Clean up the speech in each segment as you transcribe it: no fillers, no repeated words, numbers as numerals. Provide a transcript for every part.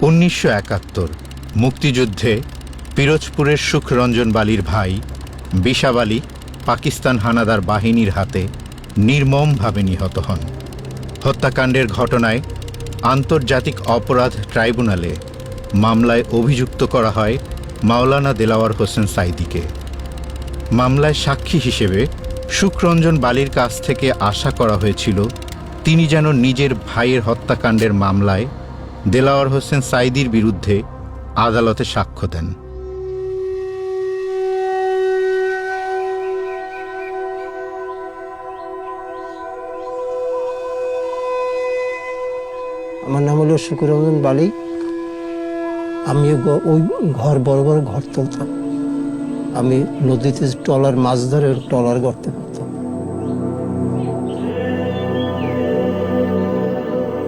1971 মুক্তিযুদ্ধে পিরোজপুরের সুখরঞ্জন বালির ভাই বিশাব আলী পাকিস্তান হানাদার বাহিনীর হাতে নির্মমভাবে নিহত হন। হত্যাকাণ্ডের ঘটনায় আন্তর্জাতিক অপরাধ ট্রাইব্যুনালে মামলায় অভিযুক্ত করা হয় মাওলানা দেলাওয়ার হোসেন সাঈদীকে। মামলায় সাক্ষী হিসেবে সুখরঞ্জন বালির কাছ থেকে আশা করা হয়েছিল তিনি যেন নিজের ভাইয়ের হত্যাকাণ্ডের মামলায় দেলাওয়ার হোসেন সাঈদীর বিরুদ্ধে আদালতে সাক্ষ্য দেন। আমার নাম হলো সুখরঞ্জন বালি। আমি ওই বড় বড় ঘর তুলতাম। আমি নদীতে ট্রলার মাছ ধরে ট্রলার গড়তে পারতাম।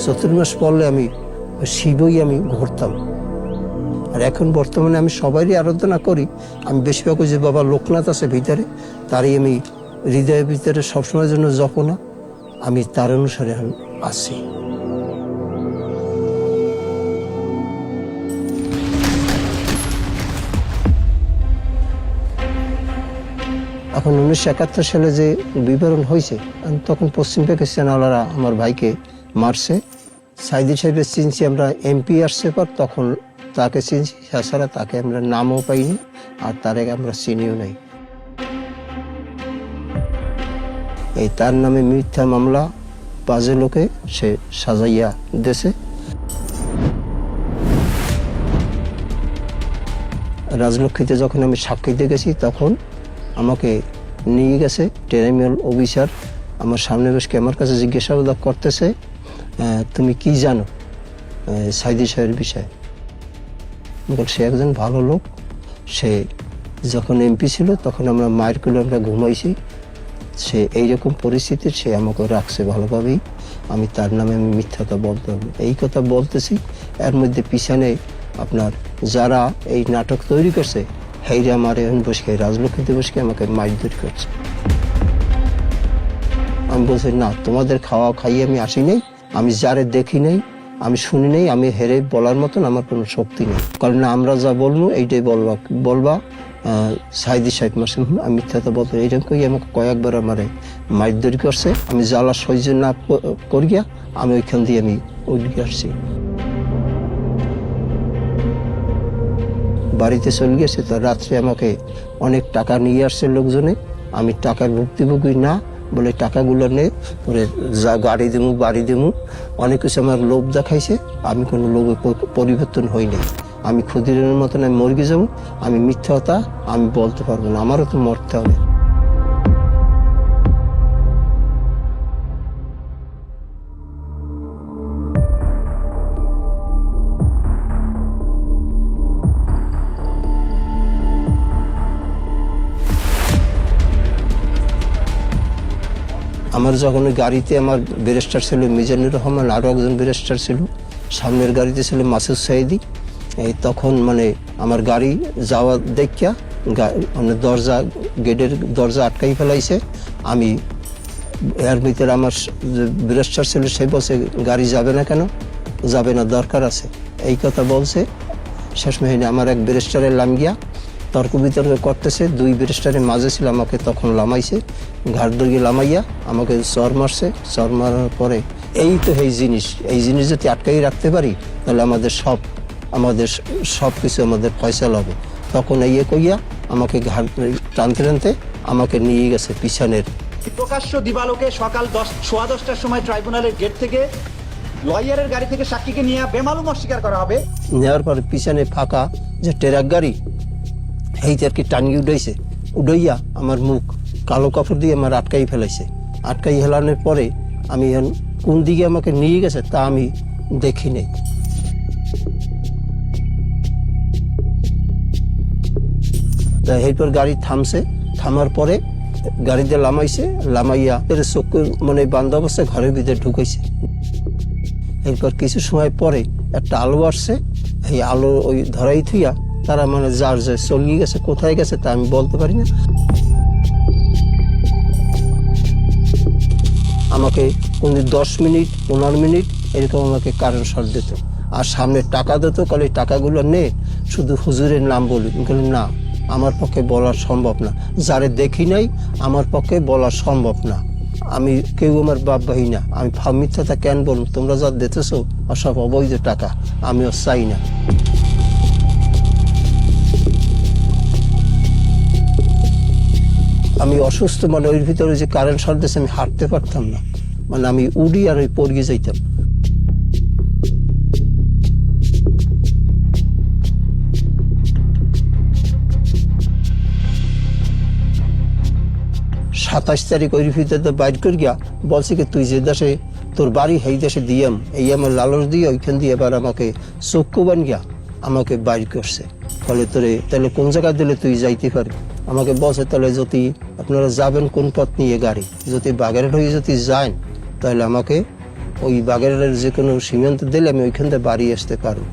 চতুর্মাস পড়লে আমি শিবই আমি ঘুরতাম। আর এখন বর্তমানে আমি সবারই আরাধনা করি। আমি বেশিরভাগ যে বাবা লোকনাথ আছে ভিতরে, তারই আমি হৃদয়ের ভিতরে সবসময়ের জন্য জপনা, আমি তার অনুসারে আছি। এখন 1971 সালে যে বিবরণ হয়েছে, তখন পশ্চিম পাকিস্তানওয়ালারা আমার ভাইকে মারছে। সাঈদী সাহেবের চিনছি আমরা, এমপি আসছে পর তখন তাকে চিনছি, তাছাড়া তাকে আমরা নামও পাইনি আর তার আমরা চিনিও নাই। এই তার নামে মিথ্যা মামলা 5 লোকে সে সাজাইয়া দেশে। রাজলক্ষ্মীতে যখন আমি সাক্ষী দিয়ে গেছি তখন আমাকে নিয়ে গেছে ট্রাইব্যুনাল অফিসার। আমার সামনে বসে আমার কাছে জিজ্ঞাসাবাদ করতেছে, তুমি কি জানো সাঈদী সাহেবের বিষয়ে? সে একজন ভালো লোক, সে যখন এমপি ছিল তখন আমরা মায়ের কোলে আমরা ঘুমাইছি। সে এইরকম পরিস্থিতি সে আমাকে রাখছে ভালোভাবেই। আমি তার নামে আমি মিথ্যাটা বলতে হবে, এই কথা বলতেছি। এর মধ্যে পিছনে আপনার যারা এই নাটক তৈরি করছে, হেইরা আমার এখন বসে রাজলক্ষ্মীতে বসে আমাকে মারধর করছে। আমি বলছি, না, তোমাদের খাওয়া খাইয়ে আমি আসি নাই, আমি যারে দেখি নাই, আমি শুনি নাই, আমি হেরে বলার মতন আমার কোনো শক্তি নেই। কারণ না, আমরা যা বলবো এইটাই বলবা সাঈদী সাহেব মাসে আমি মিথ্যাটা বলতে। এইরকম করি আমাকে কয়েকবার আমারে মারধর করছে। আমি জ্বালা সহ্য না করিয়া আমি ওইখান দিয়ে আমি উঠে আসছি। বাড়িতে চলে গেছে, তো রাত্রে আমাকে অনেক টাকা নিয়ে আসছে লোকজনে। আমি টাকার ভুক্তভোগী না বলে টাকাগুলো নে ওরে যা গাড়ি দেবো বাড়ি দেবো অনেক কিছু আমার লোভ দেখাইছে। আমি কোনো লোভে পরিবর্তন হই নাই। আমি ক্ষুদিরামের মতন আমি মরে যাবো, আমি মিথ্যাটা আমি বলতে পারবো না, আমারও তো মরতে হবে। আমার যখন গাড়িতে আমার ব্যারিস্টার ছিল মিজানুর রহমান, আরও একজন ব্যারিস্টার ছিল, সামনের গাড়িতে ছিল মাসুদ সাঈদী। এই তখন মানে আমার গাড়ি যাওয়া দেখিয়া মানে গেটের দরজা আটকাই ফেলাইছে। আমি এর ভিতরে আমার ব্যারিস্টার ছিল, সে বলছে গাড়ি যাবে না কেন? যাবে না, দরকার আছে, এই কথা বলছে। শেষ মেহিনে আমার এক ব্যারিস্টারের লাম গিয়া তর্ক বিতর্ক করতেছে, 2 ব্যারিস্টারের মাঝে ছিল, আমাকে তখন লামাইছে, ঘাট ধরিয়ে লামাইয়া আমাকে চর মারছে। চর মারার পরে এই তো এই জিনিস যদি আটকাই রাখতে পারি তাহলে আমাদের সব কিছু আমাদের ফয়সালা হবে। তখন এই কইয়া আমাকে ঘাট টানতে আমাকে নিয়ে গেছে পিছনের। প্রকাশ্য দিবালোকে সকাল 10:15টার সময় ট্রাইব্যুনালের গেট থেকে লয়ারের গাড়ি থেকে সাক্ষীকে নিয়ে বেমালুম অস্বীকার করা হবে। নেওয়ার পরে পিছনে ফাঁকা যে ট্রাক গাড়ি এই আর কি টানিয়ে উঠাইয়া আমার মুখ কালো কাপড় দিয়ে আমার আটকাই ফেলাইছে। আটকাই হেলানোর পরে আমি কোন দিকে আমাকে নিয়ে গেছে তা আমি দেখি নাই। তা এরপর গাড়ি থামছে, থামার পরে গাড়িতে লামাইয়া চক্ষু মানে বান্ধ অবস্থায় ঘরের ভিতরে ঢুকাইছে। এরপর কিছু সময় পরে একটা আলো আসছে, এই আলো ওই ধরাই থুইয়া তারা মানে যার যে চলিয়ে গেছে, কোথায় গেছে তা আমি বলতে পারি না। আমাকে কোন 10 মিনিট 15 মিনিট এরকম আমাকে কারেন্ট শর্ট দিত। আর সামনে টাকা দিত, কালে টাকাগুলো নে শুধু হুজুরের নাম বলি। বললাম না, আমার পক্ষে বলা সম্ভব না, যারে দেখি নাই আমার পক্ষে বলা সম্ভব না। আমি কেউ আমার বাপ ভাই না, আমি মিথ্যাটা কেন বলুন? তোমরা যা দিতেছো সব অবৈধ টাকা, আমিও চাই না। আমি অসুস্থ, মানে ওই ভিতরে যে কারেন্ট শর্ট দিয়েছে আমি হাঁটতে পারতাম না, মানে আমি উড়ি আর ওই পড়িয়ে যাইতাম। সাতাশ তারিখ ওই ভিতরে বাইর করে গিয়া বলছে কি তুই যে দেশে তোর বাড়ি সেই দেশে দিয়াম, এই আমার লালস দিয়ে ওইখান দিয়ে এবার আমাকে চক্ষু বান গিয়া আমাকে বাইর করছে। ফলে তোরে তাহলে কোন জায়গায় দিলে তুই যাইতে পারবি? আমাকে বলছে তাহলে যদি আপনারা যাবেন কোন পথ নিয়ে গাড়ি, যদি বাগেরহাট হয়ে যদি যান তাহলে আমাকে ওই বাগেরহাটের যে কোনো সীমান্ত দিলে আমি ওইখান থেকে বাড়ি আসতে পারবো।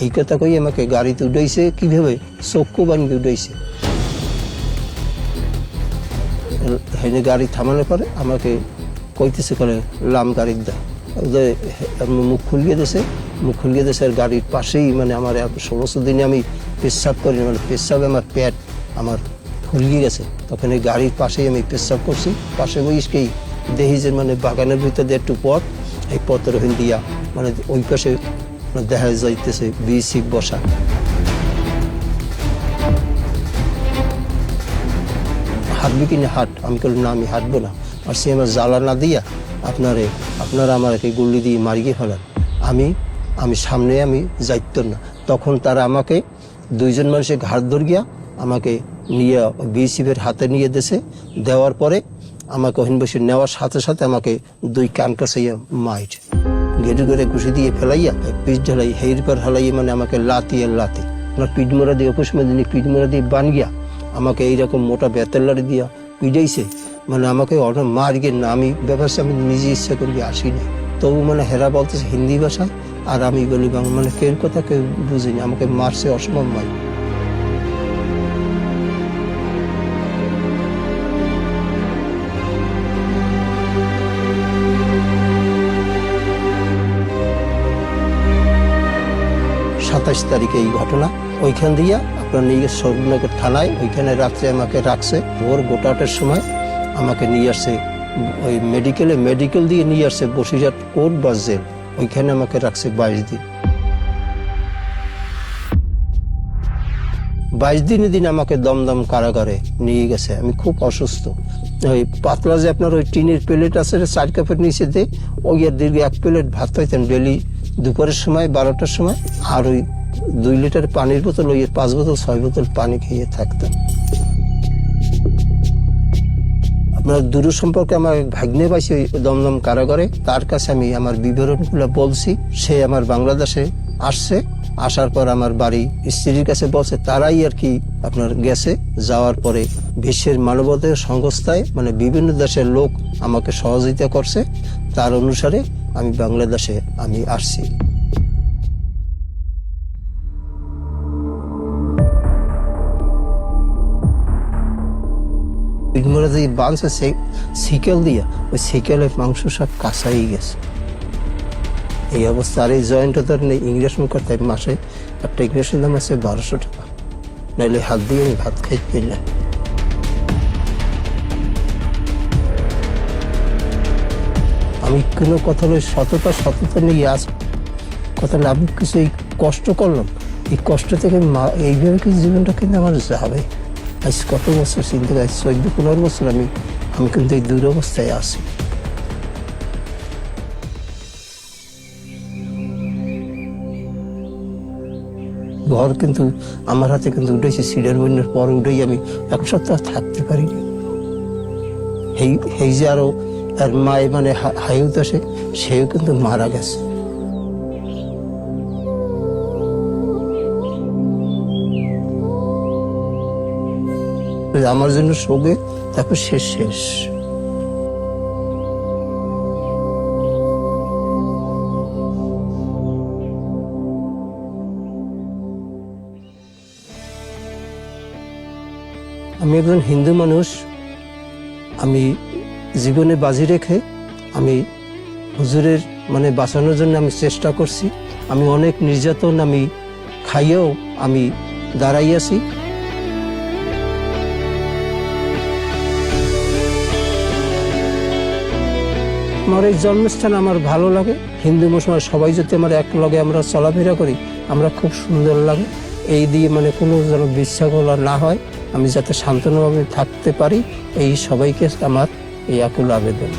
এই কথা কই আমাকে গাড়িতে উঠাইছে, কিভাবে চক্ষু বানিয়ে উঠাইছে। হেনে গাড়ি থামানোর পরে আমাকে কইতেছে করে লাম গাড়ির দা, মুখ খুলিয়ে দিয়েছে, মুখ খুলিয়ে দিয়েছে। আর গাড়ির পাশেই মানে আমার সমস্ত দিনে আমি পেশাব করি, মানে পেশাবে আমার পেট আমার ফুলিয়ে গেছে। তখন এই গাড়ির পাশেই আমি পেশাব করছি। পাশে বইসকেই দেখি যে মানে বাগানের ভিতরে একটু পথ, এই পথের ওখান দিয়া মানে ওই পাশে দেখা যাইতেছে বিসি বসা। হাঁটবি কিনা হাঁট। আমি বললাম না, আমি হাঁটবো না। আর সে আমার জ্বালা না দিয়া আপনারা আমাকে গুল্লি দিয়ে মারিয়ে ফেলান, আমি সামনে আমি যাইত না। তখন তারা আমাকে দুইজন মানুষের ঘাট ধর গিয়া আমাকে নিয়ে বিসিফের হাতে নিয়ে দিয়েছে। দেওয়ার পরে আমাকে ওখান বসে নেওয়ার সাথে সাথে আমাকে দুই কান কাছাইয়া মাইট ঘেটে করে ঘুষি দিয়ে ফেলাইয়া পিঠ ঢালাই হের পর হালাইয়া মানে আমাকে লাতি আমার পিঠ মোড়া দিয়ে অপুষ্মদিনী পিঠ মোড়া দিয়ে বান গিয়া আমাকে এইরকম মোটা বেতের লাড়ি দিয়া পিটাইছে। মানে আমাকে অনেক মার গিয়ে না, আমি ব্যাপারটা আমি নিজে ইচ্ছা করি আসিনি। তবু মানে হেরা বলতেছে হিন্দি ভাষায়, আর আমি বলি বাংলা, মানে কেউ কথা কেউ বুঝিনি। আমাকে মারছে অসম্ভব মার। সাতাশ তারিখে এই ঘটনা। ওইখান দিয়া আপনার নিয়ে গেছে সরবনগর থানায়, ওইখানে রাত্রে আমাকে রাখছে। ভোর 5টার সময় আমাকে নিয়ে আসছে ওই মেডিকেল দিয়ে নিয়ে আসছে বসিরহাট কোর্ট বা জেল। ওইখানে আমাকে রাখছে 22 দিন। 22 দিন আমাকে দমদম কারাগারে নিয়ে গেছে। আমি খুব অসুস্থ। ওই পাতলা যে আপনার ওই টিনের প্লেট আছে 4 কাপের নিচে দিয়ে, ওই আর দীর্ঘ 1 প্লেট ভাত খাইতেন ডেলি দুপুরের সময় 12টার সময়। আর ওই 2 লিটার পানির বোতল, ওই 5 বোতল 6 বোতল পানি খেয়ে থাকতাম। আপনার দূর সম্পর্কে আমার ভাগ্নে পাইছি ওই দমদম কারাগারে। তার কাছে আমি আমার বিবরণগুলো বলছি। সে আমার বাংলাদেশে আসছে, আসার পর আমার বাড়ি স্ত্রীর কাছে বলছে। তারাই আর কি আপনার গেছে। যাওয়ার পরে বিশ্বের মানবাধিকার সংস্থায় মানে বিভিন্ন দেশের লোক আমাকে সহযোগিতা করছে। তার অনুসারে আমি বাংলাদেশে আমি আসছি। বাঁধছে সিকেল দিয়া, ওই সিকেলের মাংস সব কাঁচাই গেছে এই অবস্থা। আর এই জয়েন্ট ইংরেজ মুখ করতে মাসে একটা ইংরেজের দাম আছে 1200 টাকা, নাইলে হাত দিয়ে আমি ভাত খাইতে না। আমি কোনো কথা সততা নিয়ে আস কথা না, আমি কিছু এই কষ্ট করলাম, এই কষ্ট থেকে এইভাবে কিছু জীবনটা কিন্তু আমার যাবে। আজ কত বছর চিন্তা করি, 14-15 বছর আমি কিন্তু এই দুরবস্থায় আছি। ঘর কিন্তু আমার হাতে কিন্তু উঠেছি, সিডার বন্যার পর উঠেই আমি 1 সপ্তাহ থাকতে পারিনি। এই যে আরো আর মায়ে মানে হাইউত আসে, সেও কিন্তু মারা গেছে। আমার জন্য শোকে, তারপর শেষ। আমি একজন হিন্দু মানুষ। আমি জীবনে বাজি রেখে আমি হুজুরের মানে বাঁচানোর জন্য আমি চেষ্টা করছি। আমি অনেক নির্যাতন আমি খাইয়েও আমি দাঁড়াইয়াছি। আমার এই জন্মস্থান আমার ভালো লাগে। হিন্দু মুসলমান সবাই যদি আমার এক লগে আমরা চলাফেরা করি, আমরা খুব সুন্দর লাগে। এই দিয়ে মানে কোনো যেন বিশৃঙ্খলা না হয়, আমি যাতে শান্তভাবে থাকতে পারি, এই সবাইকে আমার এই আকুল আবেদন।